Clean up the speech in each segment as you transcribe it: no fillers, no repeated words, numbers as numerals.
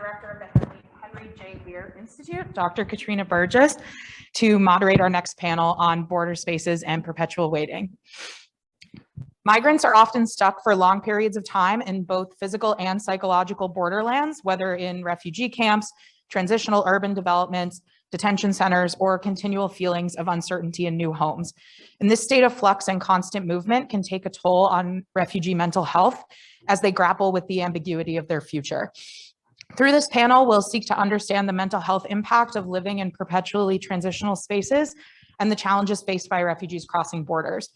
director of the Henry J. Leir Institute, Dr. Katrina Burgess, to moderate our next panel on border spaces and perpetual waiting. Migrants are often stuck for long periods of time in both physical and psychological borderlands, whether in refugee camps, transitional urban developments, detention centers, or continual feelings of uncertainty in new homes. And this state of flux and constant movement can take a toll on refugee mental health as they grapple with the ambiguity of their future. Through this panel, we'll seek to understand the mental health impact of living in perpetually transitional spaces and the challenges faced by refugees crossing borders.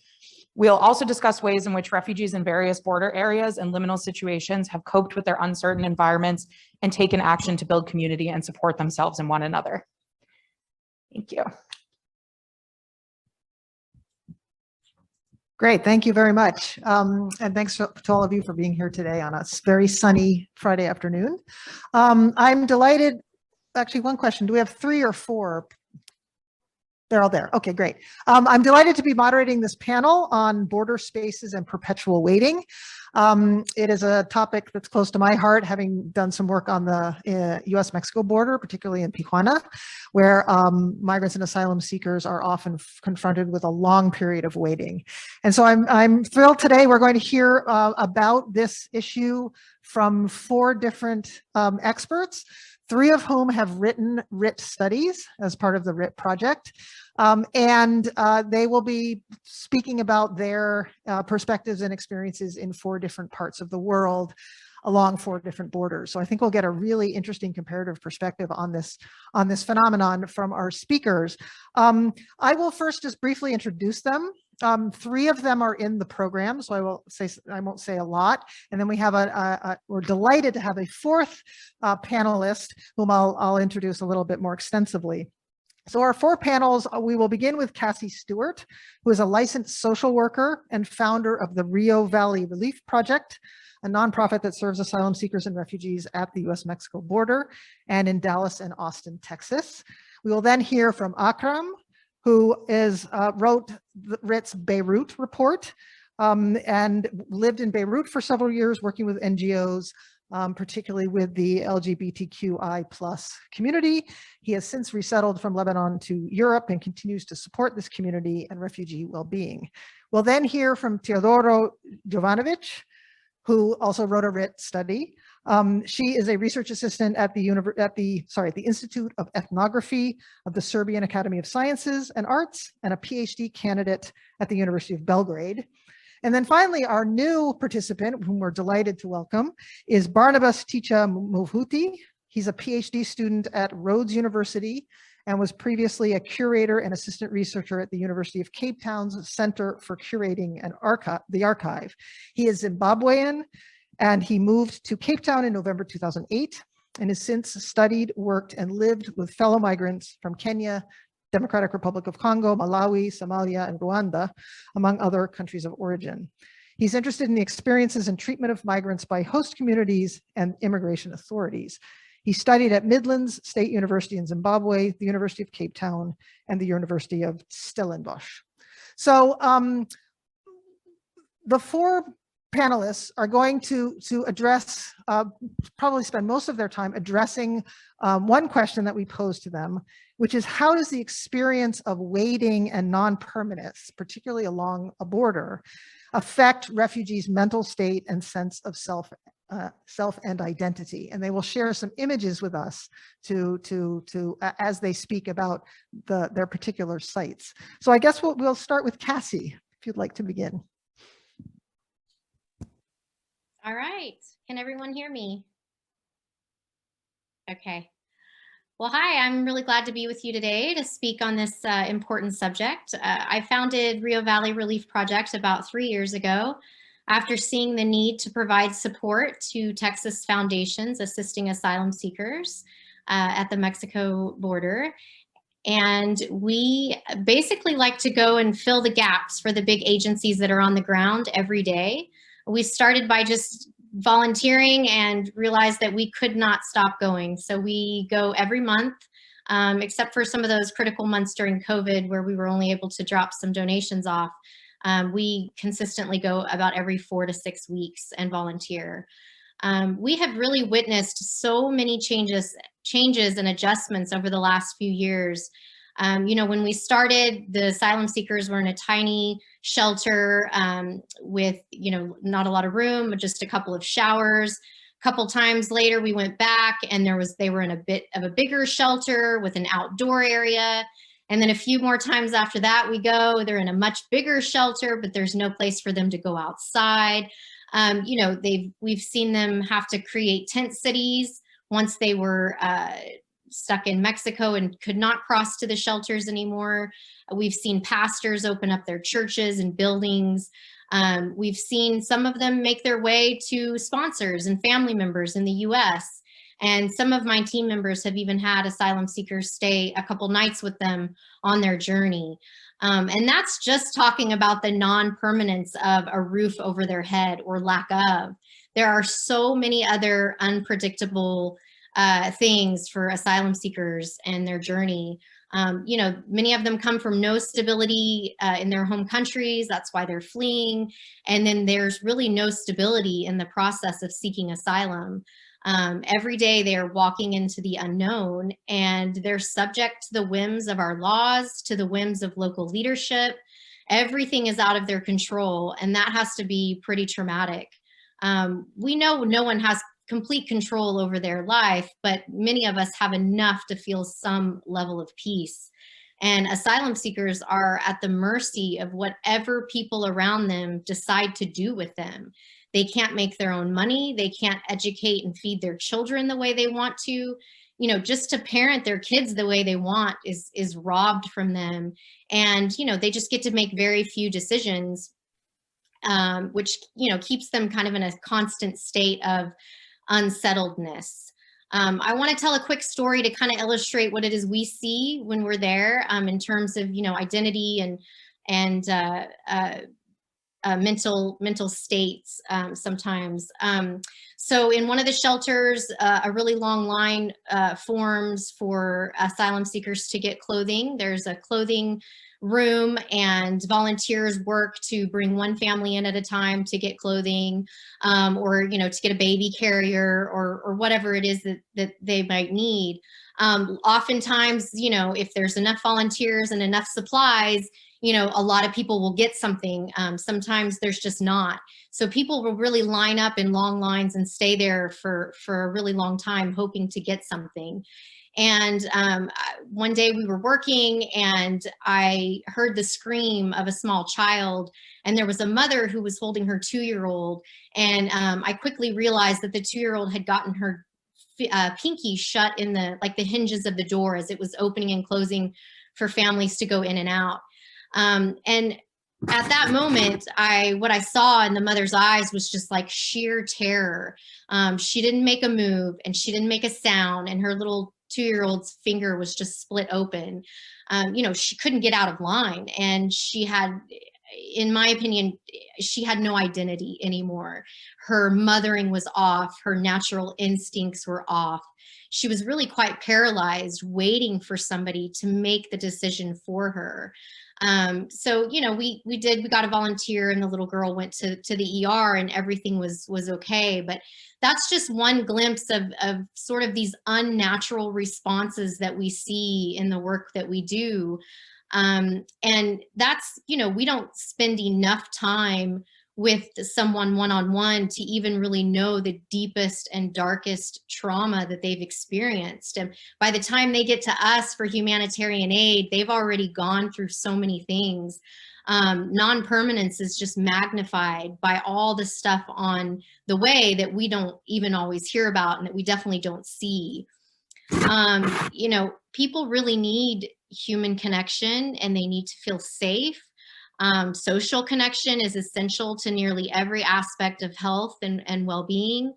We'll also discuss ways in which refugees in various border areas and liminal situations have coped with their uncertain environments and taken action to build community and support themselves and one another. Thank you. Great, thank you very much. And thanks to all of you for being here today on a very sunny Friday afternoon. I'm delighted, actually one question, do we have 3 or 4? They're all there, okay, great. I'm delighted to be moderating this panel on border spaces and perpetual waiting. It is a topic that's close to my heart, having done some work on the US-Mexico border, particularly in Tijuana, where migrants and asylum seekers are often confronted with a long period of waiting. And so I'm thrilled today we're going to hear about this issue from 4 different experts, 3 of whom have written RIT studies as part of the RIT project. And they will be speaking about their perspectives and experiences in 4 different parts of the world along 4 different borders. So I think we'll get a really interesting comparative perspective on this phenomenon from our speakers. I will first just briefly introduce them. 3 of them are in the program, so I won't say a lot. And then we have we're delighted to have a 4th panelist whom I'll introduce a little bit more extensively. So our 4 panels, we will begin with Cassie Stewart, who is a licensed social worker and founder of the Rio Valley Relief Project, a nonprofit that serves asylum seekers and refugees at the US-Mexico border and in Dallas and Austin, Texas. We will then hear from Akram, who wrote RIT's Beirut report and lived in Beirut for several years working with NGOs, particularly with the LGBTQI+ community. He has since resettled from Lebanon to Europe and continues to support this community and refugee well-being. We'll then hear from Teodora Jovanović, who also wrote a RIT study. She is a research assistant at the Institute of Ethnography of the Serbian Academy of Sciences and Arts and a PhD candidate at the University of Belgrade. And then finally, our new participant, whom we're delighted to welcome, is Barnabas Ticha Muvhuti. He's a PhD student at Rhodes University and was previously a curator and assistant researcher at the University of Cape Town's Center for Curating and the Archive. He is Zimbabwean, and he moved to Cape Town in November 2008 and has since studied, worked, and lived with fellow migrants from Kenya, Democratic Republic of Congo, Malawi, Somalia, and Rwanda, among other countries of origin. He's interested in the experiences and treatment of migrants by host communities and immigration authorities. He studied at Midlands State University in Zimbabwe, the University of Cape Town, and the University of Stellenbosch. So the 4 panelists are going to address, probably spend most of their time addressing one question that we posed to them, which is how does the experience of waiting and non-permanence, particularly along a border, affect refugees' mental state and sense of self and identity? And they will share some images with us as they speak about their particular sites. So I guess we'll start with Cassie, if you'd like to begin. All right, can everyone hear me? Okay. Well, hi, I'm really glad to be with you today to speak on this important subject. I founded Rio Valley Relief Project about 3 years ago after seeing the need to provide support to Texas foundations assisting asylum seekers at the Mexico border. And we basically like to go and fill the gaps for the big agencies that are on the ground every day. We started by just volunteering and realized that we could not stop going. So we go every month, except for some of those critical months during COVID where we were only able to drop some donations off. We consistently go about every 4 to 6 weeks and volunteer. We have really witnessed so many changes and adjustments over the last few years. You know, when we started, the asylum seekers were in a tiny shelter with, you know, not a lot of room, just a couple of showers. A couple times later, we went back and they were in a bit of a bigger shelter with an outdoor area. And then a few more times after that, we go, they're in a much bigger shelter, but there's no place for them to go outside. You know, we've seen them have to create tent cities once they were stuck in Mexico and could not cross to the shelters anymore. We've seen pastors open up their churches and buildings. We've seen some of them make their way to sponsors and family members in the US. And some of my team members have even had asylum seekers stay a couple nights with them on their journey. And that's just talking about the non-permanence of a roof over their head or lack of. There are so many other unpredictable things for asylum seekers and their journey. You know, many of them come from no stability in their home countries. That's why they're fleeing. And then there's really no stability in the process of seeking asylum. Every day they are walking into the unknown, and they're subject to the whims of our laws, to the whims of local leadership. Everything is out of their control, and that has to be pretty traumatic. We know no one has complete control over their life, but many of us have enough to feel some level of peace. And asylum seekers are at the mercy of whatever people around them decide to do with them. They can't make their own money. They can't educate and feed their children the way they want to. You know, just to parent their kids the way they want is robbed from them. And, you know, they just get to make very few decisions, which, you know, keeps them kind of in a constant state of unsettledness. I want to tell a quick story to kind of illustrate what it is we see when we're there in terms of, you know, identity and mental states sometimes. So in one of the shelters, a really long line forms for asylum seekers to get clothing. There's a clothing room, and volunteers work to bring one family in at a time to get clothing, or, you know, to get a baby carrier or whatever it is that they might need. Oftentimes, you know, if there's enough volunteers and enough supplies, you know, a lot of people will get something. Sometimes there's just not. So people will really line up in long lines and stay there for a really long time, hoping to get something. And one day we were working, and I heard the scream of a small child, and there was a mother who was holding her 2-year-old. And I quickly realized that the 2-year-old had gotten her pinky shut in the hinges of the door as it was opening and closing for families to go in and out. And at that moment, what I saw in the mother's eyes was just like sheer terror. She didn't make a move, and she didn't make a sound, and her little 2-year-old's finger was just split open. You know, she couldn't get out of line, and she had, in my opinion, she had no identity anymore. Her mothering was off. Her natural instincts were off. She was really quite paralyzed, waiting for somebody to make the decision for her. So, you know, we got a volunteer, and the little girl went to the ER, and everything was okay. But that's just one glimpse of sort of these unnatural responses that we see in the work that we do. And that's, you know, we don't spend enough time with someone one-on-one to even really know the deepest and darkest trauma that they've experienced. And by the time they get to us for humanitarian aid, they've already gone through so many things. Non-permanence is just magnified by all the stuff on the way that we don't even always hear about, and that we definitely don't see. You know, people really need human connection, and they need to feel safe. Social connection is essential to nearly every aspect of health and well-being.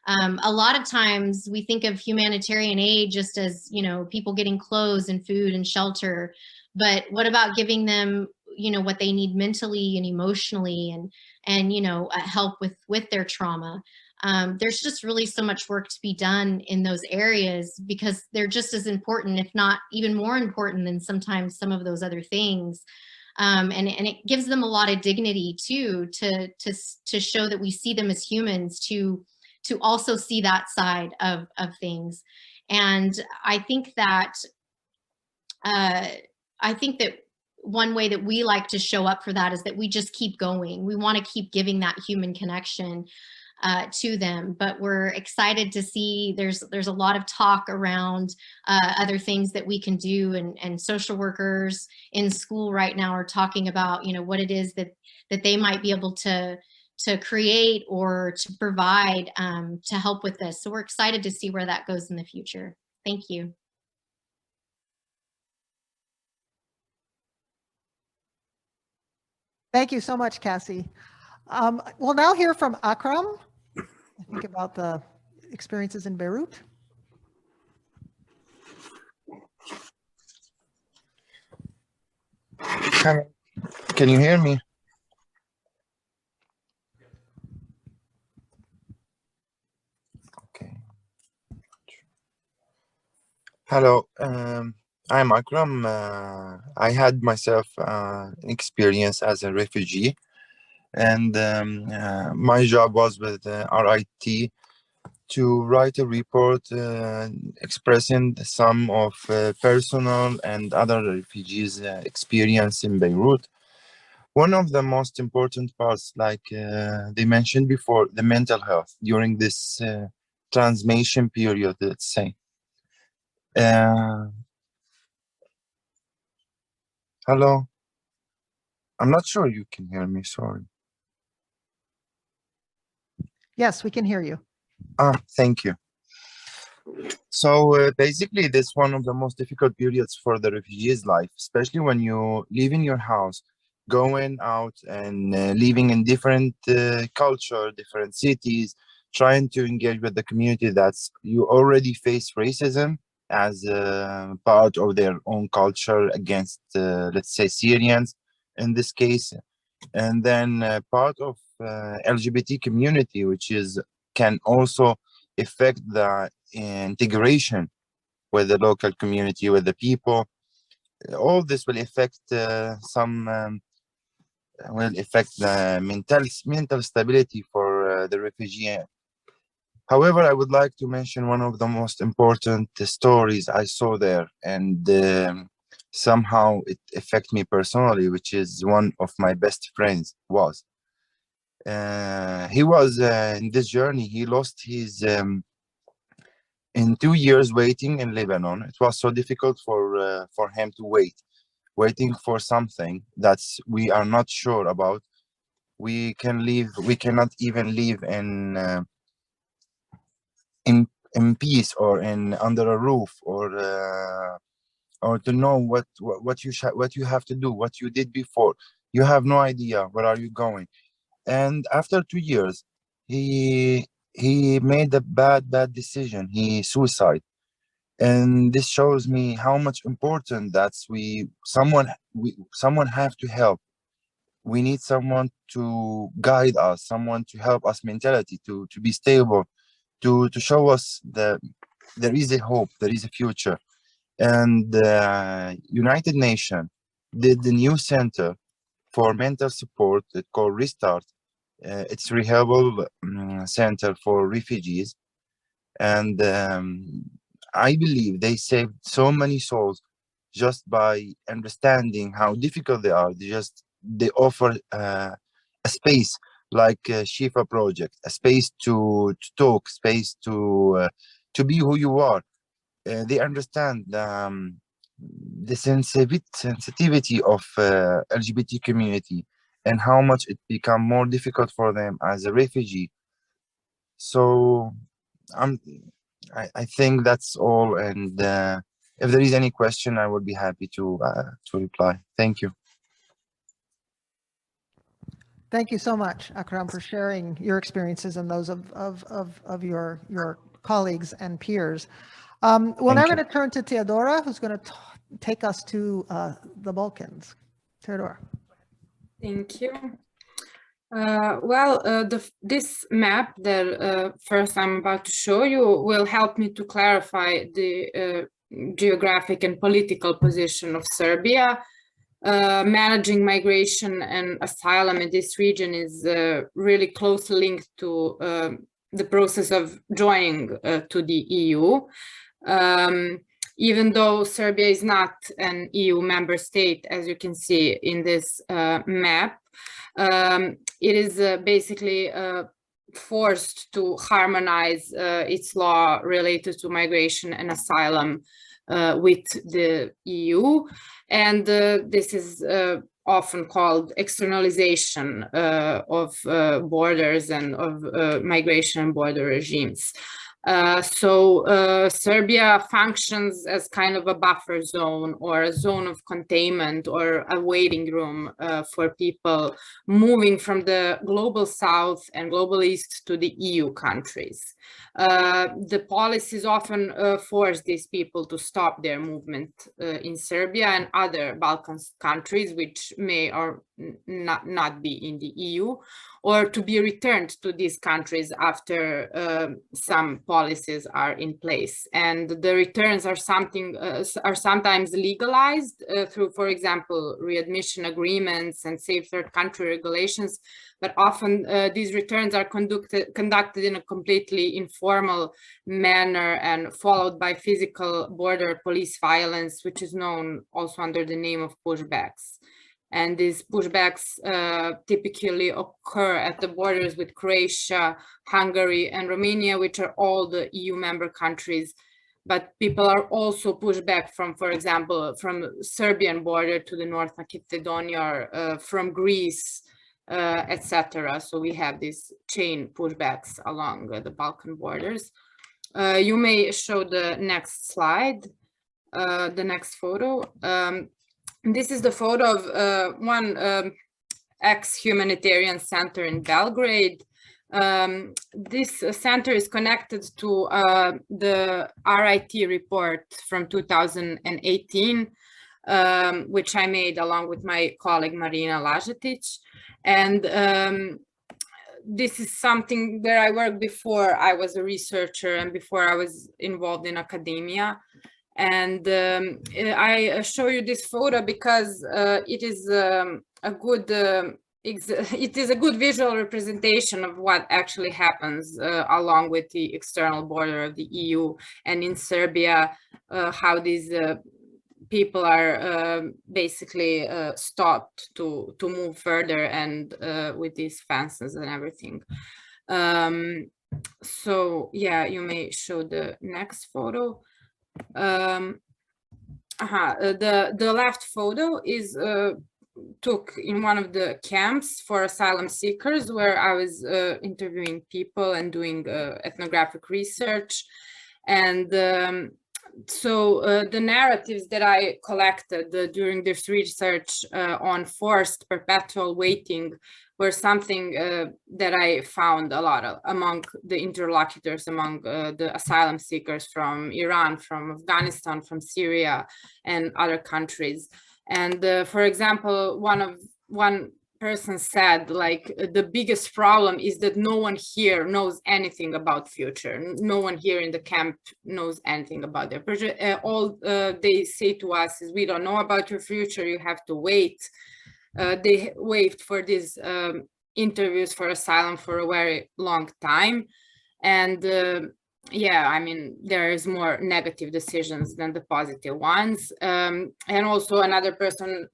A lot of times we think of humanitarian aid just as, you know, people getting clothes and food and shelter, but what about giving them, you know, what they need mentally and emotionally, and you know, help with their trauma? There's just really so much work to be done in those areas, because they're just as important, if not even more important than sometimes some of those other things. And it gives them a lot of dignity too, to show that we see them as humans, to to also see that side of things. And I think that one way that we like to show up for that is that we just keep going. We want to keep giving that human connection to them, but we're excited to see there's a lot of talk around other things that we can do, and social workers in school right now are talking about, you know, what it is that they might be able to create or to provide to help with this. So we're excited to see where that goes in the future. Thank you. Thank you so much, Cassie. We'll now hear from Akram, I think, about the experiences in Beirut. Can you hear me? Okay. Hello, I'm Akram. I had myself an experience as a refugee, and my job was with RIT to write a report expressing some of personal and other refugees' experience in Beirut. One of the most important parts, like they mentioned before, the mental health during this transmission period, let's say. Hello? I'm not sure you can hear me, sorry. Yes, we can hear you. Thank you. So basically, this is one of the most difficult periods for the refugees' life, especially when you live in your house, going out and living in different culture, different cities, trying to engage with the community that's you already face racism as part of their own culture against, let's say, Syrians in this case, and then part of LGBT community, which can also affect the integration with the local community, with the people. All this will affect the mental stability for the refugee. However, I would like to mention one of the most important stories I saw there, and somehow it affected me personally, which is one of my best friends was. He was in this journey, he lost his in 2 years waiting in Lebanon. It was so difficult for him to waiting for something that's we are not sure about. We cannot even live in peace or in under a roof, or to know what you have to do, what you did before. You have no idea where are you going. And after 2 years, he made a bad decision. He suicide. And this shows me how much important that's someone have to help. We need someone to guide us, someone to help us mentality to be stable, to show us that there is a hope, there is a future. And United Nations did the new center for mental support called Restart. It's rehab center for refugees, and I believe they saved so many souls just by understanding how difficult they are. They offer a space like Shifa Project, a space to talk, space to be who you are. They understand the sensitivity of LGBT community and how much it become more difficult for them as a refugee. So I think that's all. And if there is any question, I would be happy to reply. Thank you. Thank you so much, Akram, for sharing your experiences and those of your colleagues and peers. We're now going to turn to Teodora, who's going to take us to the Balkans. Teodora. Thank you. This map that first I'm about to show you will help me to clarify the geographic and political position of Serbia. Managing migration and asylum in this region is really closely linked to the process of joining to the EU. Even though Serbia is not an EU member state, as you can see in this map, it is basically forced to harmonize its law related to migration and asylum with the EU. And this is often called externalization of borders and of migration and border regimes. So Serbia functions as kind of a buffer zone or a zone of containment or a waiting room for people moving from the global south and global east to the EU countries. The policies often force these people to stop their movement in Serbia and other Balkan countries, which may or not be in the EU, or to be returned to these countries after some policies are in place. And the returns are sometimes legalized through, for example, readmission agreements and safe third country regulations, but often these returns are conducted in a completely informal manner and followed by physical border police violence, which is known also under the name of pushbacks. And these pushbacks typically occur at the borders with Croatia, Hungary, and Romania, which are all the EU member countries. But people are also pushed back from, for example, from Serbian border to the North Macedonia, or from Greece, etc. So we have these chain pushbacks along the Balkan borders. You may show the next slide, the next photo. This is the photo of one ex-humanitarian center in Belgrade. This center is connected to the RIT report from 2018, which I made along with my colleague Marina Lažetić. And this is something where I worked before I was a researcher and before I was involved in academia. And I show you this photo because it is a good visual representation of what actually happens along with the external border of the EU and in Serbia, how these people are basically stopped to move further and with these fences and everything. So yeah, you may show the next photo. The left photo is took in one of the camps for asylum seekers where I was interviewing people and doing ethnographic research. And so the narratives that I collected during this research on forced perpetual waiting were something that I found a lot of among the interlocutors, among the asylum seekers from Iran, from Afghanistan, from Syria, and other countries. And for example, one person said, like, the biggest problem is that no one here knows anything about future. No one here in the camp knows anything about their future. All they say to us is, we don't know about your future, you have to wait. They wait for these interviews for asylum for a very long time. And yeah, I mean, there is more negative decisions than the positive ones. And also another person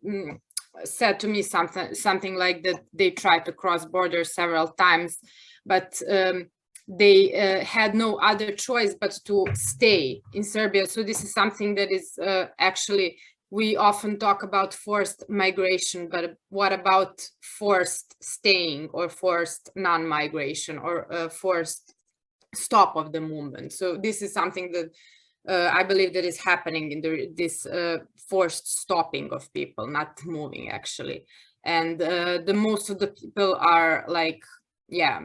said to me something like that they tried to cross borders several times, but they had no other choice but to stay in Serbia. So this is something that is actually, we often talk about forced migration, but what about forced staying or forced non-migration or forced stop of the movement? So this is something that I believe that is happening in this forced stopping of people, not moving actually. And the most of the people are like, yeah,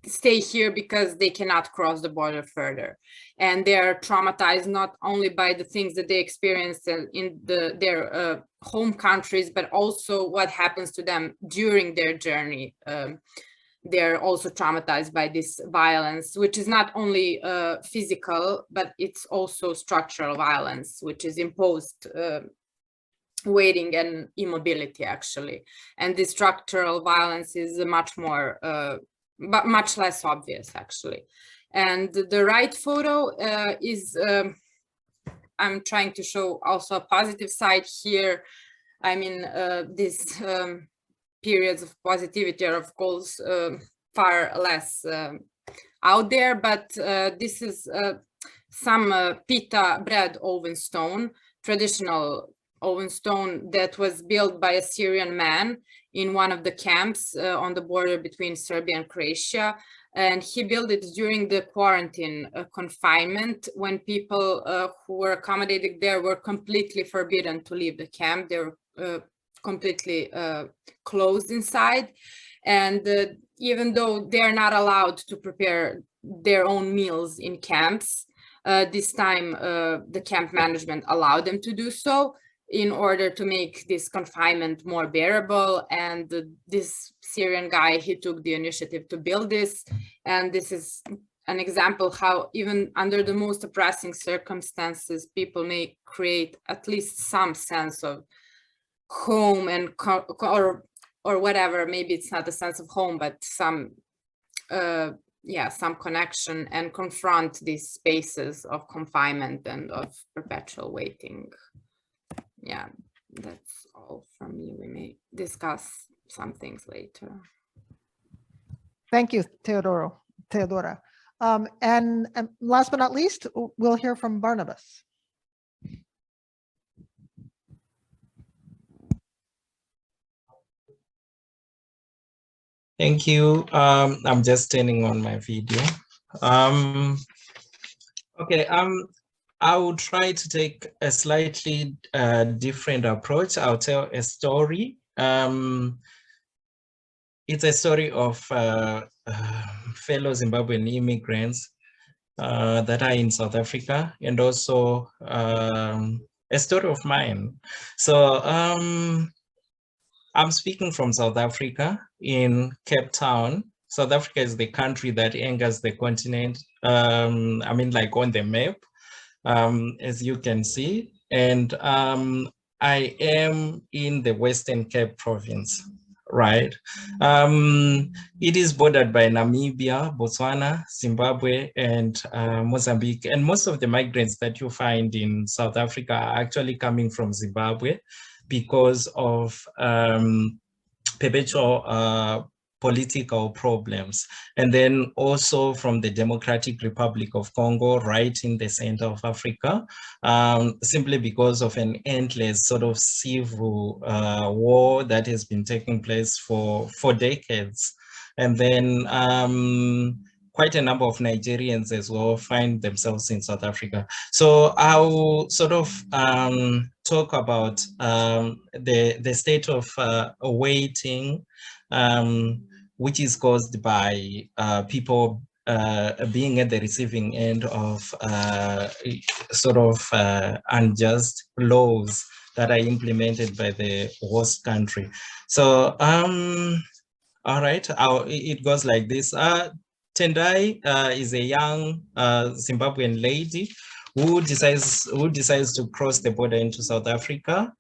stay here because they cannot cross the border further. And they are traumatized not only by the things that they experienced in their home countries, but also what happens to them during their journey. They're also traumatized by this violence, which is not only physical, but it's also structural violence, which is imposed waiting and immobility actually. And this structural violence is much more but much less obvious actually. And the right photo is, I'm trying to show also a positive side here. I mean, these periods of positivity are of course far less out there, but this is some pita bread oven stone, traditional oven stone that was built by a Syrian man in one of the camps on the border between Serbia and Croatia. And he built it during the quarantine confinement, when people who were accommodated there were completely forbidden to leave the camp. They were completely closed inside. And even though they are not allowed to prepare their own meals in camps, this time the camp management allowed them to do so in order to make this confinement more bearable. And this Syrian guy, he took the initiative to build this. And this is an example how even under the most oppressing circumstances, people may create at least some sense of home and or whatever. Maybe it's not a sense of home, but some some connection, and confront these spaces of confinement and of perpetual waiting. Yeah, that's all from me. We may discuss some things later. Thank you, Teodora. And last but not least, we'll hear from Barnabas. Thank you. I'm just turning on my video. Okay, I will try to take a slightly different approach. I'll tell a story. It's a story of fellow Zimbabwean immigrants that are in South Africa, and also a story of mine. So I'm speaking from South Africa in Cape Town. South Africa is the country that anchors the continent. I mean, like on the map, as you can see. And I am in the Western Cape province, right? It is bordered by Namibia, Botswana, Zimbabwe, and Mozambique. And most of the migrants that you find in South Africa are actually coming from Zimbabwe, because of perpetual political problems. And then also from the Democratic Republic of Congo, right in the center of Africa, simply because of an endless sort of civil war that has been taking place for decades. And then quite a number of Nigerians as well find themselves in South Africa. So I'll sort of talk about the state of waiting, which is caused by people being at the receiving end of sort of unjust laws that are implemented by the host country. So, all right, it goes like this. Tendai is a young Zimbabwean lady who decides to cross the border into South Africa,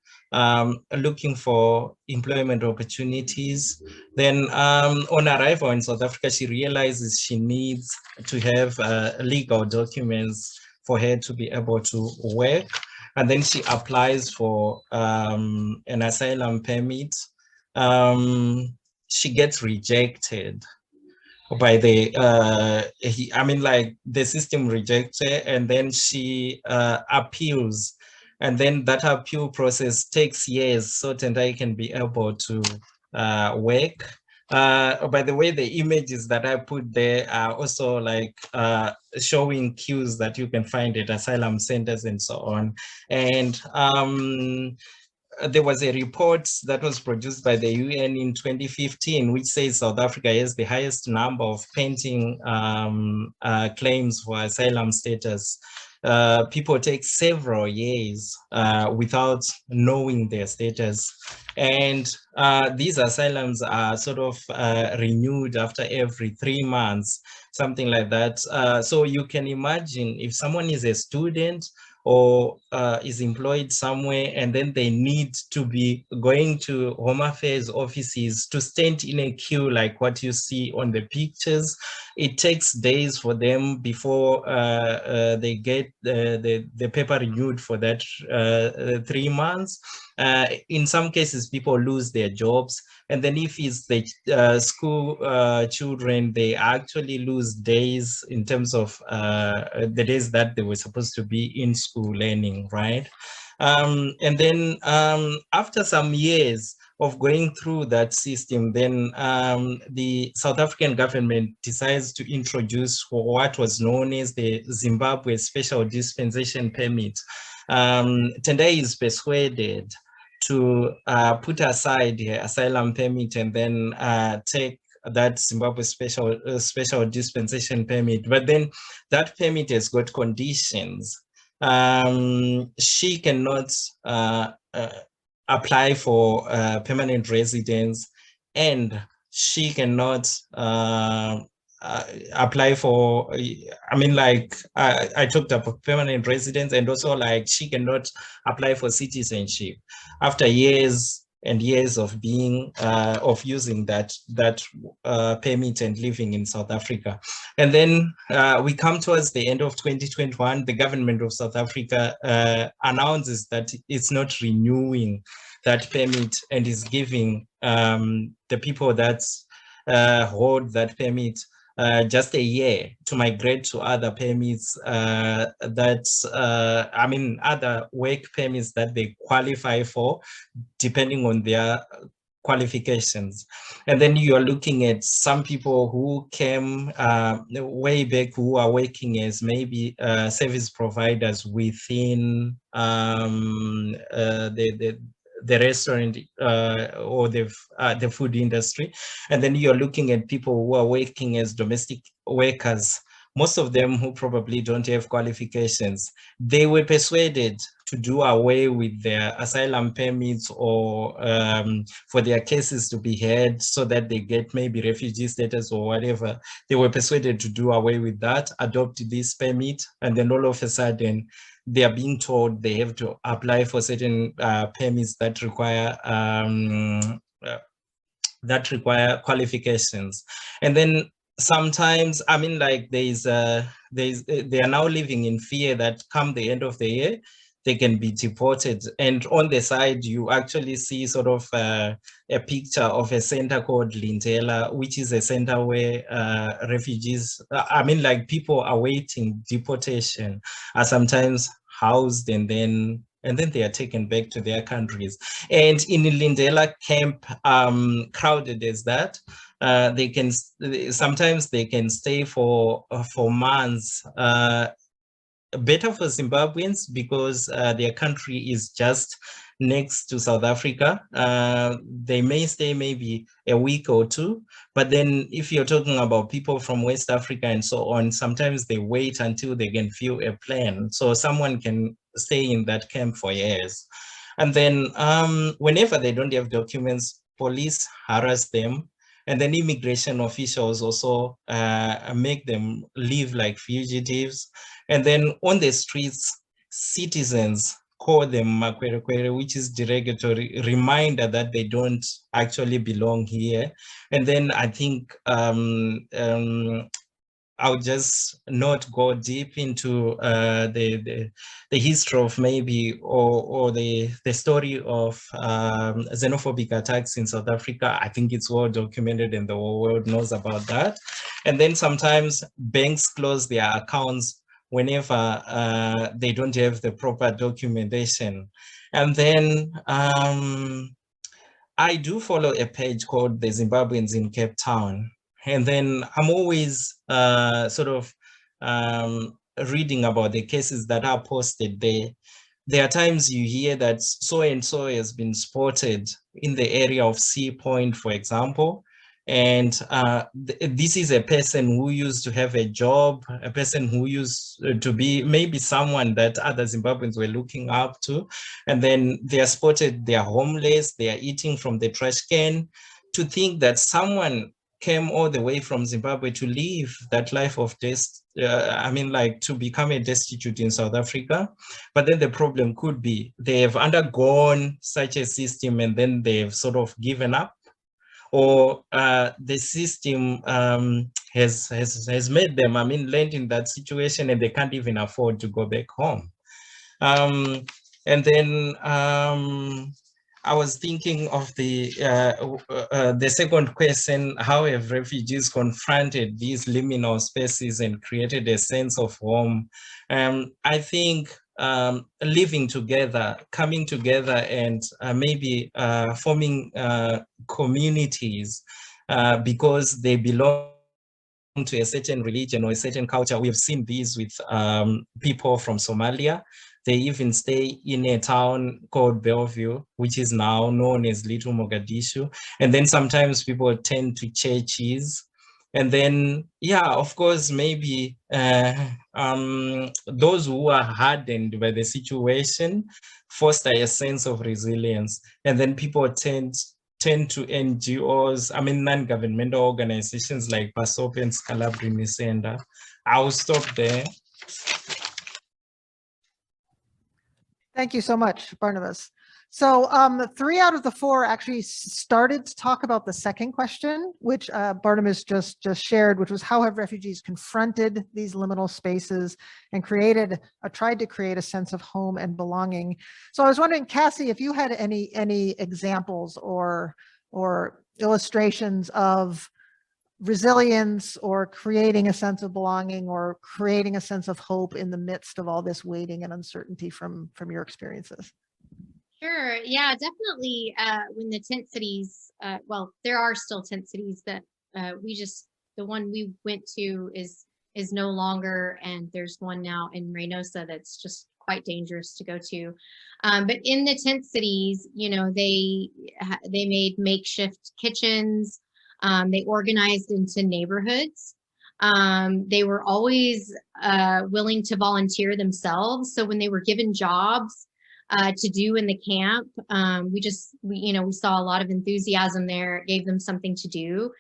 looking for employment opportunities. Then on arrival in South Africa, she realizes she needs to have legal documents for her to be able to work. And then she applies for an asylum permit. She gets rejected by the the system rejects her, and then she appeals, and then that appeal process takes years so Tendai can be able to work. By the way, the images that I put there are also like showing queues that you can find at asylum centers and so on. And there was a report that was produced by the UN in 2015, which says South Africa has the highest number of pending claims for asylum status. People take several years without knowing their status. And these asylums are sort of renewed after every 3 months, something like that. So you can imagine if someone is a student or is employed somewhere, and then they need to be going to Home Affairs offices to stand in a queue like what you see on the pictures. It takes days for them before they get the paper renewed for that 3 months. In some cases, people lose their jobs. And then if it's the school children, they actually lose days in terms of the days that they were supposed to be in school learning, right? And then after some years of going through that system, then the South African government decides to introduce what was known as the Zimbabwe Special Dispensation Permit. Tendai is persuaded to put aside the asylum permit and then take that Zimbabwe special dispensation permit. But then that permit has got conditions. She cannot apply for permanent residence, and she cannot apply for, I mean, like I talked about permanent residence, and also like she cannot apply for citizenship after years and years of being of using that permit and living in South Africa. And then we come towards the end of 2021, the government of South Africa announces that it's not renewing that permit and is giving the people that hold that permit just a year to migrate to other permits I mean, other work permits that they qualify for, depending on their qualifications. And then you are looking at some people who came way back, who are working as maybe service providers within the restaurant or the food industry. And then you're looking at people who are working as domestic workers, most of them who probably don't have qualifications. They were persuaded to do away with their asylum permits or for their cases to be heard so that they get maybe refugee status or whatever. They were persuaded to do away with that, adopt this permit, and then all of a sudden, they are being told they have to apply for certain permits that require qualifications. And then sometimes, I mean, like they are now living in fear that come the end of the year, they can be deported. And on the side, you actually see sort of a picture of a center called Lindela, which is a center where refugees, I mean, like people awaiting deportation are sometimes housed and then they are taken back to their countries. And in Lindela camp, crowded as that, sometimes they can stay for months. Better for Zimbabweans because their country is just next to South Africa. They may stay maybe a week or two, but then if you're talking about people from West Africa and so on, sometimes they wait until they can view a plan. So someone can stay in that camp for years. And then whenever they don't have documents, police harass them. And then immigration officials also make them live like fugitives. And then on the streets, citizens call them Makwerekwere, which is derogatory reminder that they don't actually belong here. And then I think I'll just not go deep into the history of maybe or the story of xenophobic attacks in South Africa. I think it's well documented and the whole world knows about that. And then sometimes banks close their accounts whenever they don't have the proper documentation. And then I do follow a page called the Zimbabweans in Cape Town. And then I'm always sort of reading about the cases that are posted there. There are times you hear that so-and-so has been spotted in the area of Sea Point, for example. And this is a person who used to have a job, a person who used to be maybe someone that other Zimbabweans were looking up to. And then they are spotted, they are homeless, they are eating from the trash can. To think that someone came all the way from Zimbabwe to live that life of to become a destitute in South Africa. But then the problem could be they have undergone such a system and then they've sort of given up, or the system has made them, land in that situation and they can't even afford to go back home. And then I was thinking of the second question: how have refugees confronted these liminal spaces and created a sense of home? I think living together, coming together, and maybe forming communities because they belong to a certain religion or a certain culture. We have seen these with people from Somalia. They even stay in a town called Bellevue, which is now known as Little Mogadishu. And then sometimes people tend to churches. And then, yeah, of course, maybe those who are hardened by the situation foster a sense of resilience. And then people tend to NGOs, non-governmental organizations like PASOP and Scalabrini Center. I'll stop there. Thank you so much, Barnabas. So 3 out of the 4 actually started to talk about the second question, which Barnabas just shared, which was how have refugees confronted these liminal spaces and tried to create a sense of home and belonging. So I was wondering, Cassie, if you had any examples or illustrations of resilience or creating a sense of belonging or creating a sense of hope in the midst of all this waiting and uncertainty from your experiences. Sure. Yeah, definitely. When the tent cities, well, there are still tent cities that the one we went to is no longer, and there's one now in Reynosa that's just quite dangerous to go to. But in the tent cities, they made makeshift kitchens. They organized into neighborhoods. They were always willing to volunteer themselves. So when they were given jobs to do in the camp, we saw a lot of enthusiasm there. It gave them something to do.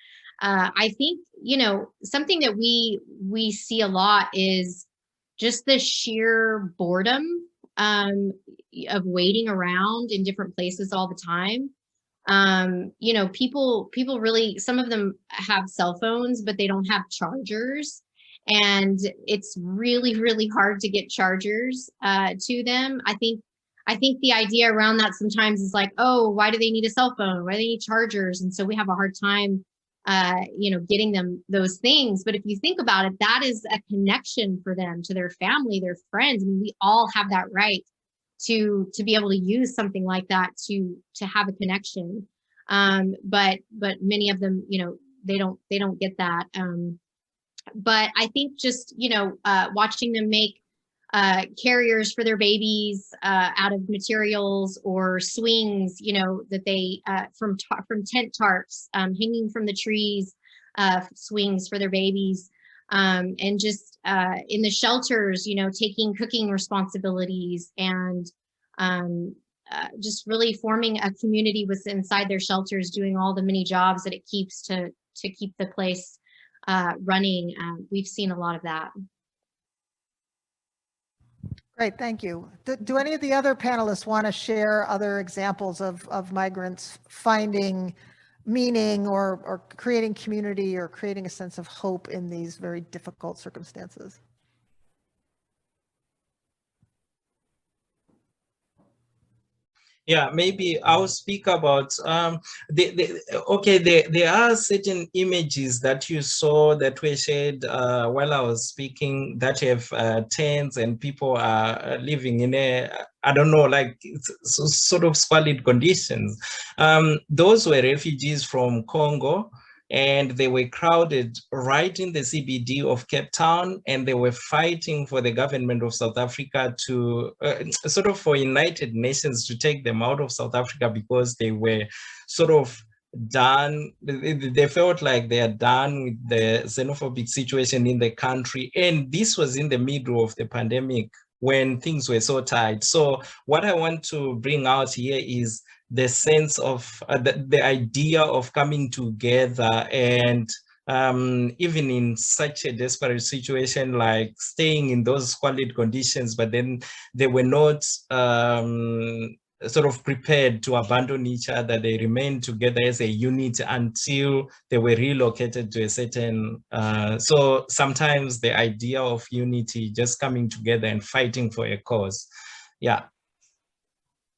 I think, something that we see a lot is just the sheer boredom of waiting around in different places all the time. People really, some of them have cell phones, but they don't have chargers. And it's really, really hard to get chargers to them. I think the idea around that sometimes is like, oh, why do they need a cell phone? Why do they need chargers? And so we have a hard time, getting them those things. But if you think about it, that is a connection for them to their family, their friends. We all have that right to be able to use something like that to have a connection. But many of them, they don't get that. But I think just, watching them make carriers for their babies out of materials or swings, that they from tent tarps, hanging from the trees, swings for their babies, and just in the shelters, taking cooking responsibilities and just really forming a community within inside their shelters, doing all the many jobs that it keeps to keep the place running. We've seen a lot of that. Great, thank you. Do any of the other panelists want to share other examples of migrants finding meaning or creating community or creating a sense of hope in these very difficult circumstances? Yeah, maybe I'll speak about there are certain images that you saw that were shared while I was speaking that have tents and people are living in sort of squalid conditions. Those were refugees from Congo, and they were crowded right in the CBD of Cape Town, and they were fighting for the government of South Africa to sort of for United Nations to take them out of South Africa because they were sort of done. They felt like they are done with the xenophobic situation in the country. And this was in the middle of the pandemic when things were so tight. So what I want to bring out here is the sense of the idea of coming together, and even in such a desperate situation, like staying in those squalid conditions, but then they were not sort of prepared to abandon each other. They remained together as a unit until they were relocated to a certain, so sometimes the idea of unity, just coming together and fighting for a cause, yeah,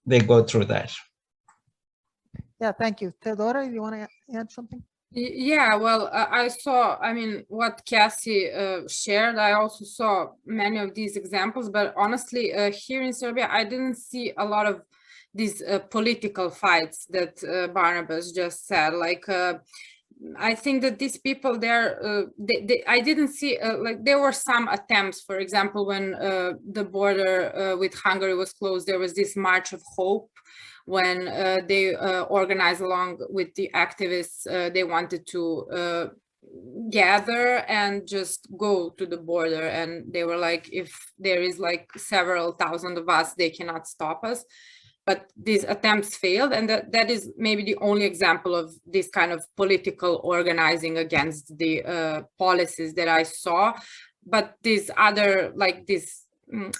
they go through that. Yeah, thank you. Teodora, you want to add something? Yeah, well, I saw, I mean, what Cassie shared, I also saw many of these examples, but honestly, here in Serbia, I didn't see a lot of these political fights that Barnabas just said. Like, I think that these people there, I didn't see, like, there were some attempts. For example, when the border with Hungary was closed, there was this March of Hope, when they organized along with the activists. They wanted to gather and just go to the border, and they were like, if there is like several thousand of us, they cannot stop us. But these attempts failed, and that is maybe the only example of this kind of political organizing against the policies that I saw. But these other, like this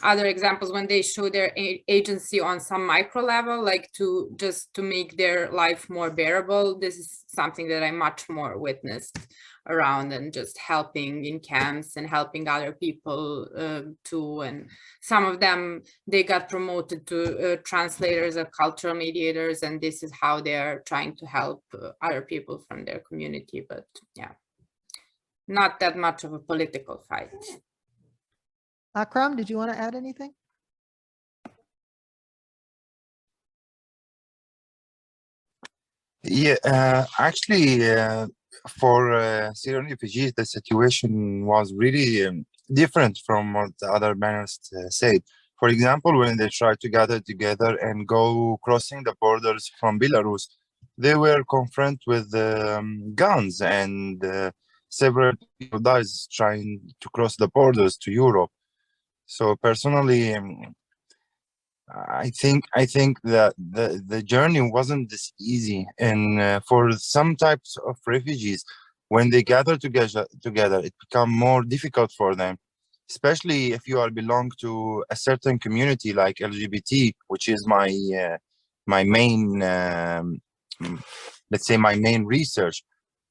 other examples, when they show their agency on some micro level, like to just to make their life more bearable, this is something that I much more witnessed around, and just helping in camps and helping other people too. And some of them, they got promoted to translators or cultural mediators, and this is how they're trying to help other people from their community. But yeah, not that much of a political fight. Akram, did you want to add anything? Yeah, actually, for Syrian refugees, the situation was really different from what the other panelists said. For example, when they tried to gather together and go crossing the borders from Belarus, they were confronted with guns, and several people died trying to cross the borders to Europe. So personally, I think that the journey wasn't this easy, and for some types of refugees, when they gather together, it become more difficult for them, especially if you are belong to a certain community like LGBT, which is my main let's say my main research.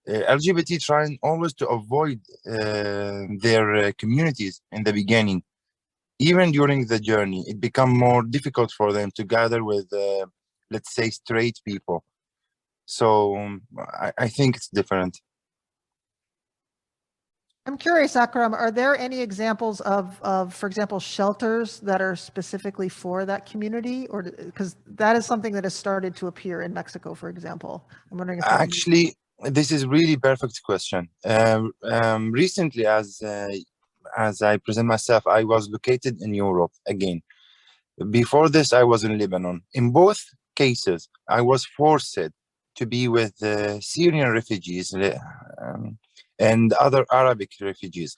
LGBT trying always to avoid their communities in the beginning. Even during the journey, it become more difficult for them to gather with, let's say, straight people. So I think it's different. I'm curious, Akram, are there any examples of, for example, shelters that are specifically for that community? Or because that is something that has started to appear in Mexico, for example. I'm wondering if Actually, this is really perfect question. Recently, as I present myself, I was located in Europe again. Before this, I was in Lebanon. In both cases, I was forced to be with Syrian refugees and other Arabic refugees.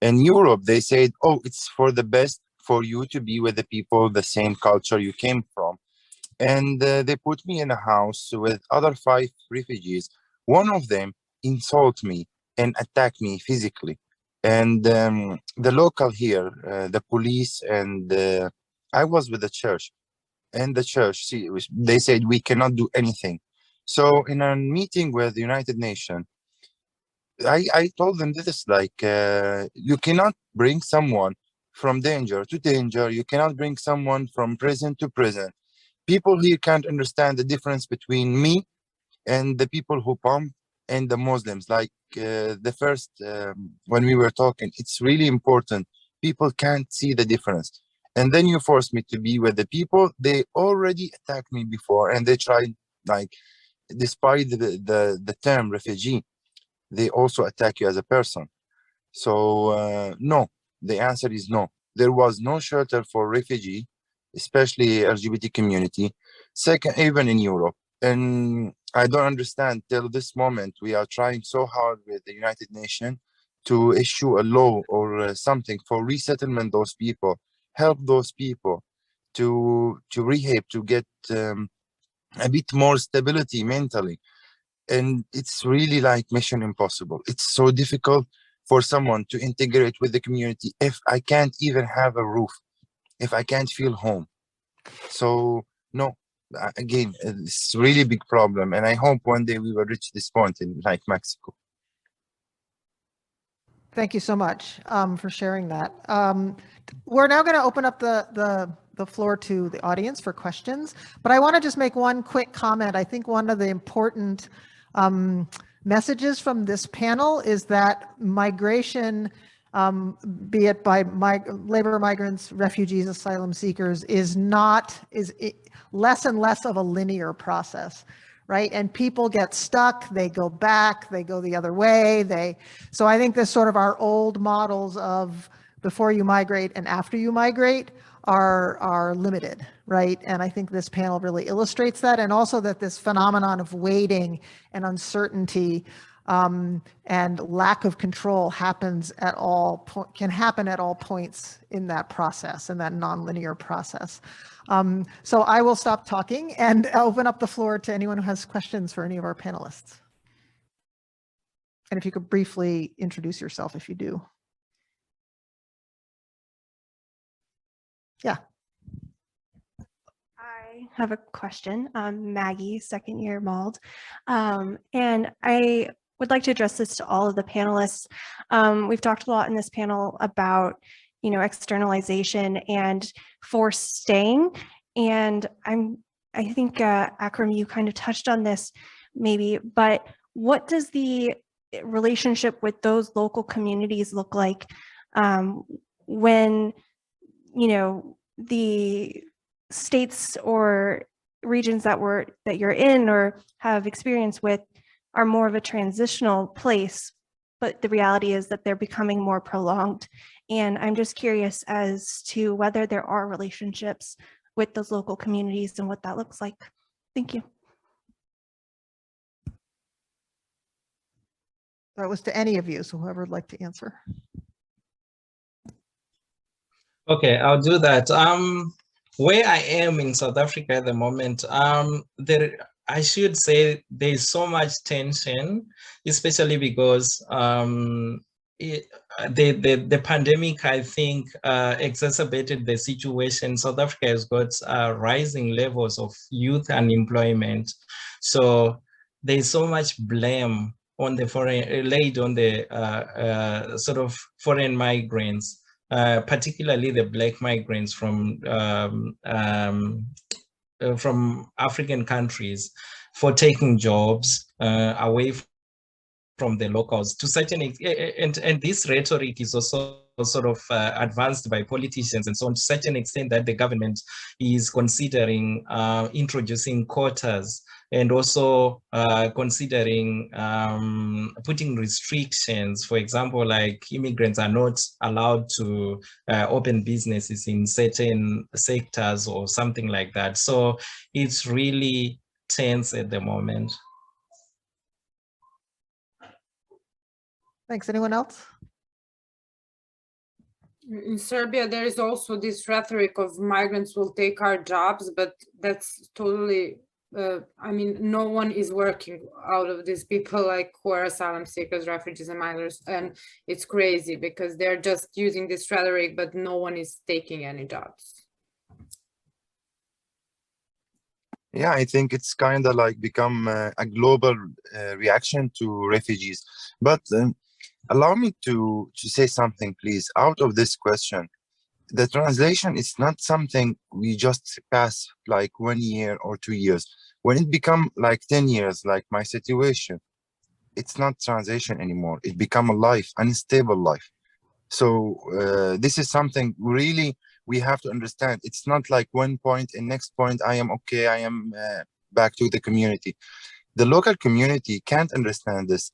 In Europe, they said, oh, it's for the best for you to be with the people, the same culture you came from. And they put me in a house with other 5 refugees. One of them insulted me and attacked me physically. And the local here, the police, and I was with the church. And the church, they said we cannot do anything. So in a meeting with the United Nations, I told them this, like, you cannot bring someone from danger to danger. You cannot bring someone from prison to prison. People here can't understand the difference between me and the people who pump and the Muslims. Like the first, when we were talking, it's really important. People can't see the difference. And then you force me to be with the people. They already attacked me before, and they tried, like, despite the term refugee, they also attack you as a person. So no, the answer is no. There was no shelter for refugee, especially LGBT community. Second, even in Europe. And I don't understand, till this moment, we are trying so hard with the United Nations to issue a law or something for resettlement those people. help those people to rehab, to get a bit more stability mentally. And it's really like mission impossible. It's so difficult for someone to integrate with the community if I can't even have a roof, if I can't feel home. So no, again, it's really big problem, and I hope one day we will reach this point in like Mexico. Thank you so much for sharing that. We're now going to open up the floor to the audience for questions, but I want to just make one quick comment. I think one of the important messages from this panel is that migration, be it by labor migrants, refugees, asylum seekers, is less and less of a linear process, right? And people get stuck, they go back, they go the other way. So I think this sort of our old models of before you migrate and after you migrate are limited, right? And I think this panel really illustrates that, and also that this phenomenon of waiting and uncertainty and lack of control can happen at all points in that process, in that nonlinear process. So I will stop talking and open up the floor to anyone who has questions for any of our panelists. And if you could briefly introduce yourself if you do. Yeah. I have a question. I'm Maggie, second year MALD. And I would like to address this to all of the panelists. We've talked a lot in this panel about, externalization and forced staying. And I think Akram, you kind of touched on this maybe, but what does the relationship with those local communities look like when the states or regions that you're in or have experience with are more of a transitional place, but the reality is that they're becoming more prolonged. And I'm just curious as to whether there are relationships with those local communities and what that looks like. Thank you. That was to any of you, so whoever would like to answer. Okay, I'll do that. Where I am in South Africa at the moment, I should say there's so much tension, especially because the pandemic, I think, exacerbated the situation. South Africa has got rising levels of youth unemployment. So there's so much blame on the laid on the sort of foreign migrants. Particularly the Black migrants from African countries for taking jobs away from the locals to such an extent, and this rhetoric is also sort of advanced by politicians and so on, to such an extent that the government is considering introducing quotas and also considering putting restrictions. For example, like immigrants are not allowed to open businesses in certain sectors or something like that. So it's really tense at the moment. Thanks. Anyone else? In Serbia, there is also this rhetoric of migrants will take our jobs, but that's totally, I mean, no one is working out of these people like who are asylum seekers, refugees and migrants. And it's crazy because they're just using this rhetoric, but no one is taking any jobs. Yeah, I think it's kind of like become a global reaction to refugees. But allow me to say something, please, out of this question. The translation is not something we just pass like 1 year or 2 years. When it become like 10 years, like my situation, it's not translation anymore. It become a life, unstable life. So this is something really we have to understand. It's not like one point and next point, I am okay, I am back to the community. The local community can't understand this.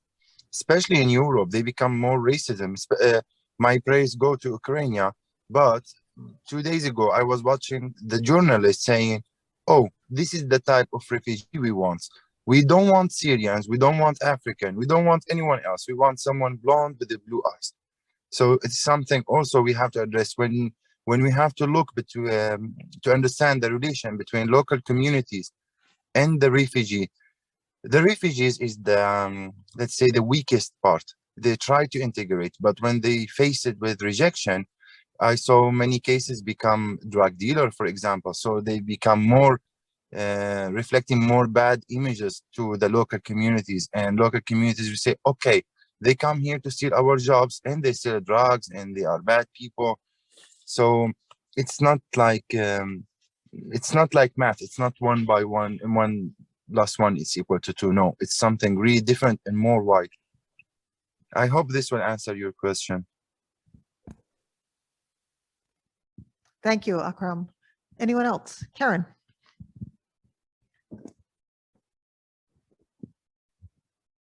Especially in Europe, they become more racism. My praise go to Ukraine, but 2 days ago, I was watching the journalist saying, oh, this is the type of refugee we want. We don't want Syrians, we don't want African, we don't want anyone else. We want someone blonde with the blue eyes. So it's something also we have to address when when we have to look to understand the relation between local communities and the refugee. The refugees is the, let's say, the weakest part. They try to integrate, but when they face it with rejection, I saw many cases become drug dealer, for example. So they become more, reflecting more bad images to the local communities, and local communities will say, okay, they come here to steal our jobs and they sell drugs and they are bad people. So it's not like math. It's not 1 by 1 and 1 plus 1 is equal to 2. No, it's something really different and more wide. I hope this will answer your question. Thank you, Akram. Anyone else? Karen?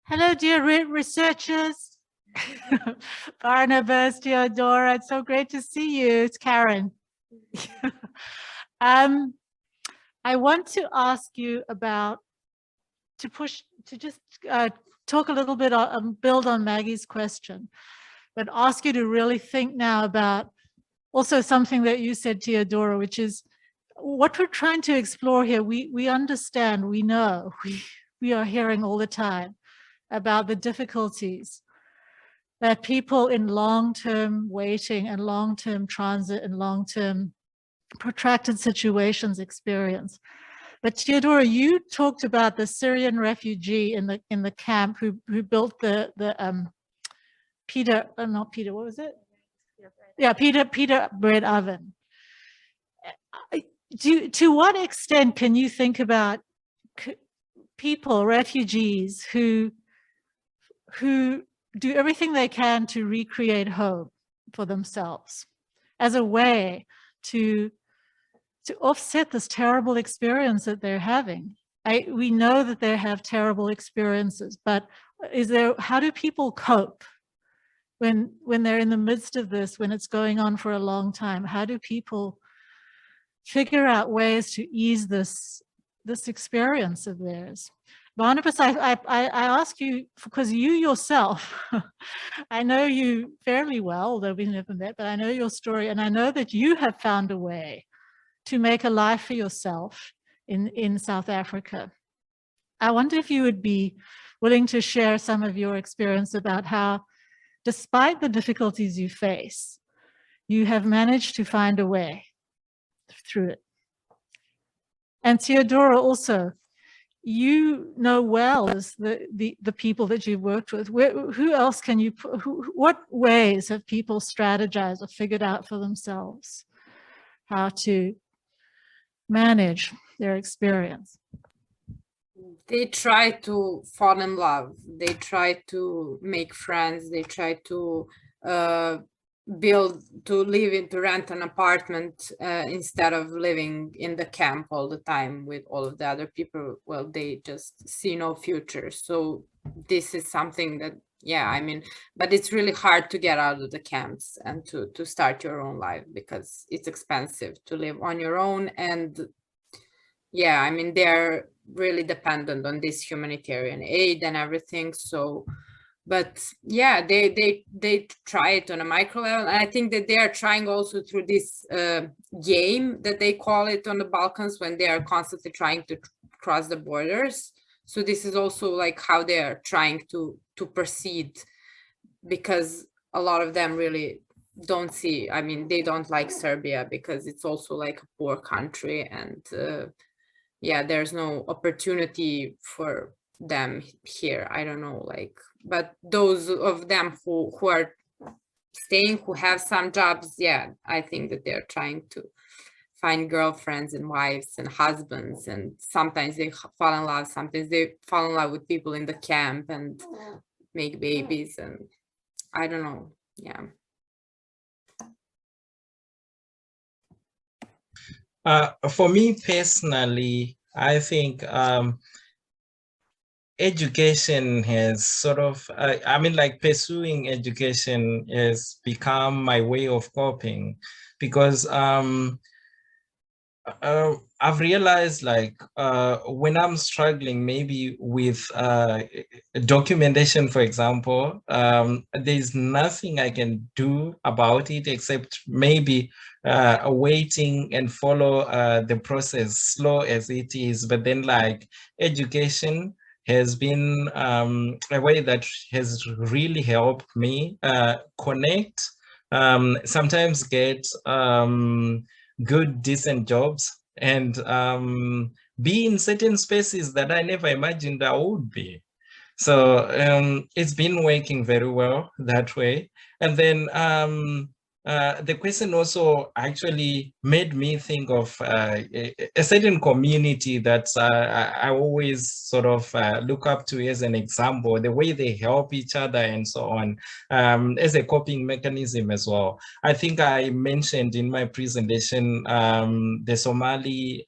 Hello, dear researchers. Barnabas, Teodora, it's so great to see you. It's Karen. I want to ask you about, to just talk a little bit, build on Maggie's question, but ask you to really think now about also something that you said, Teodora, which is what we're trying to explore here. We understand, we know, we are hearing all the time about the difficulties that people in long-term waiting and long-term transit and long-term protracted situations experience. But Teodora, you talked about the Syrian refugee in the camp who built the not Peter, what was it? Yeah, Peter bread oven. To what extent can you think about people, refugees who do everything they can to recreate home for themselves as a way to offset this terrible experience that they're having? We know that they have terrible experiences, but how do people cope when they're in the midst of this, when it's going on for a long time? How do people figure out ways to ease this experience of theirs? Barnabas, I ask you, because you yourself, I know you fairly well, although we've never met, but I know your story, and I know that you have found a way to make a life for yourself in South Africa. I wonder if you would be willing to share some of your experience about how, despite the difficulties you face, you have managed to find a way through it. And Teodora, also, you know well as the people that you've worked with. Who else can you, what ways have people strategized or figured out for themselves how to manage their experience? They try to fall in love. They try to make friends. They try to rent an apartment instead of living in the camp all the time with all of the other people. Well, they just see no future. So this is something that, yeah, I mean, but it's really hard to get out of the camps and to start your own life, because it's expensive to live on your own. And yeah, I mean, they're really dependent on this humanitarian aid and everything. So, but yeah, they try it on a micro level. And I think that they are trying also through this game that they call it on the Balkans, when they are constantly trying to cross the borders. So this is also like how they are trying to proceed, because a lot of them really don't see, I mean, they don't like Serbia because it's also like a poor country, and yeah, there's no opportunity for them here. I don't know, like, but those of them who are staying, who have some jobs, yeah, I think that they're trying to find girlfriends and wives and husbands, and sometimes they fall in love, sometimes they fall in love with people in the camp and make babies, and I don't know, yeah. For me personally, I think education has sort of, I mean, like pursuing education has become my way of coping, because I've realized like when I'm struggling maybe with documentation, for example, there's nothing I can do about it except maybe waiting and follow the process slow as it is. But then like education has been a way that has really helped me connect, sometimes get good, decent jobs, and be in certain spaces that I never imagined I would be. So it's been working very well that way. And then the question also actually made me think of a certain community that I always sort of look up to as an example, the way they help each other and so on, as a coping mechanism as well. I think I mentioned in my presentation the Somali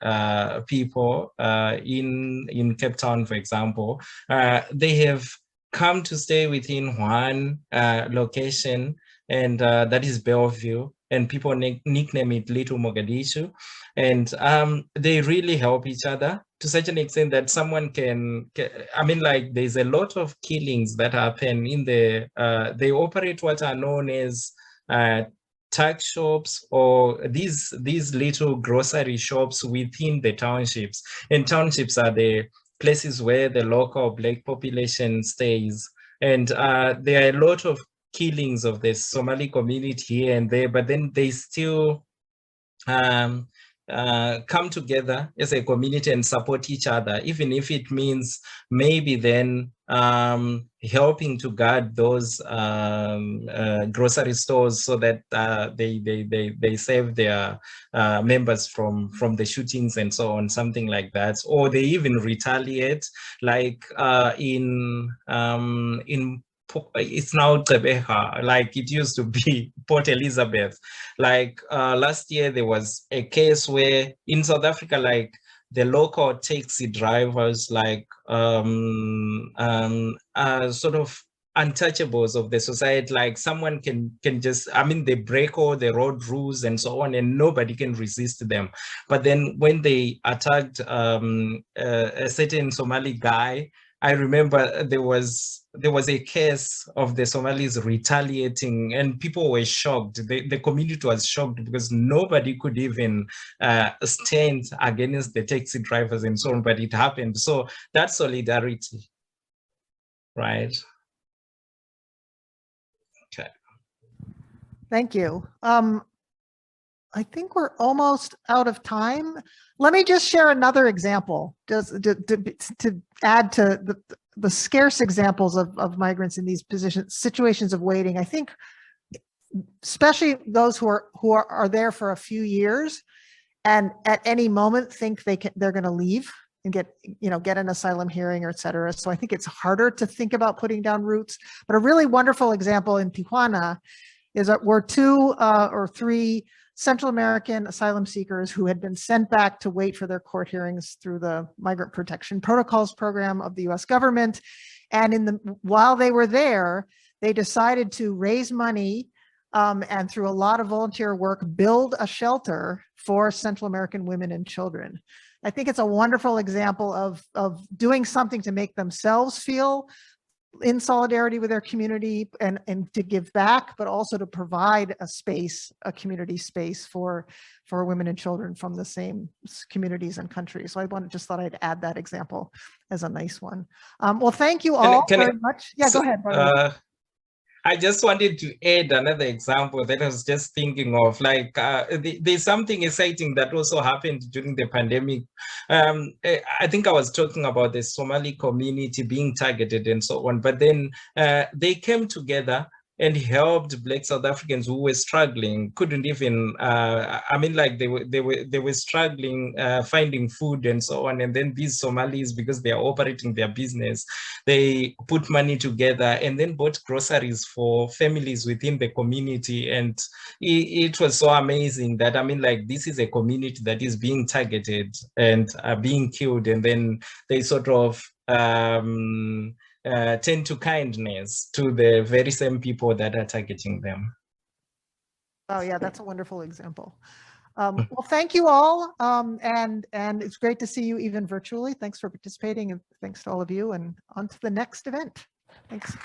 people in Cape Town, for example. They have come to stay within one location, and that is Bellevue, and people nickname it Little Mogadishu. And they really help each other to such an extent that someone I mean, like there's a lot of killings that happen in they operate what are known as tuck shops, or these little grocery shops within the townships. And townships are the places where the local Black population stays. And there are a lot of killings of the Somali community here and there, but then they still come together as a community and support each other, even if it means maybe then helping to guard those grocery stores so that they save their members from the shootings and so on, something like that. Or they even retaliate, like it's now Tebeha, like it used to be Port Elizabeth. Like last year, there was a case where in South Africa, like the local taxi drivers, like sort of untouchables of the society. Like someone can just, I mean, they break all the road rules and so on, and nobody can resist them. But then when they attacked a certain Somali guy, I remember there was a case of the Somalis retaliating, and people were shocked. The community was shocked because nobody could even stand against the taxi drivers and so on, but it happened. So that's solidarity, right? Okay. Thank you. I think we're almost out of time. Let me just share another example just to add to the scarce examples of migrants in these situations of waiting. I think especially those who are there for a few years and at any moment think they're going to leave and get an asylum hearing, or et cetera. So I think it's harder to think about putting down roots. But a really wonderful example in Tijuana is that we're 2 or 3 Central American asylum seekers who had been sent back to wait for their court hearings through the Migrant Protection Protocols program of the US government. And while they were there, they decided to raise money and through a lot of volunteer work, build a shelter for Central American women and children. I think it's a wonderful example of doing something to make themselves feel in solidarity with their community and to give back, but also to provide a community space for women and children from the same communities and countries. So I just thought I'd add that example as a nice one. Well, thank you all very much. Yeah, go ahead, Barnabas. I just wanted to add another example that I was just thinking of. Like, there's something exciting that also happened during the pandemic. I think I was talking about the Somali community being targeted and so on, but then they came together and helped Black South Africans who were struggling, couldn't even, I mean, like they were struggling finding food and so on. And then these Somalis, because they are operating their business, they put money together and then bought groceries for families within the community. And it was so amazing that, I mean, like this is a community that is being targeted and being killed. And then they sort of, tend to kindness to the very same people that are targeting them. Oh yeah, that's a wonderful example. Well, thank you all. And it's great to see you even virtually. Thanks for participating and thanks to all of you, and on to the next event. Thanks.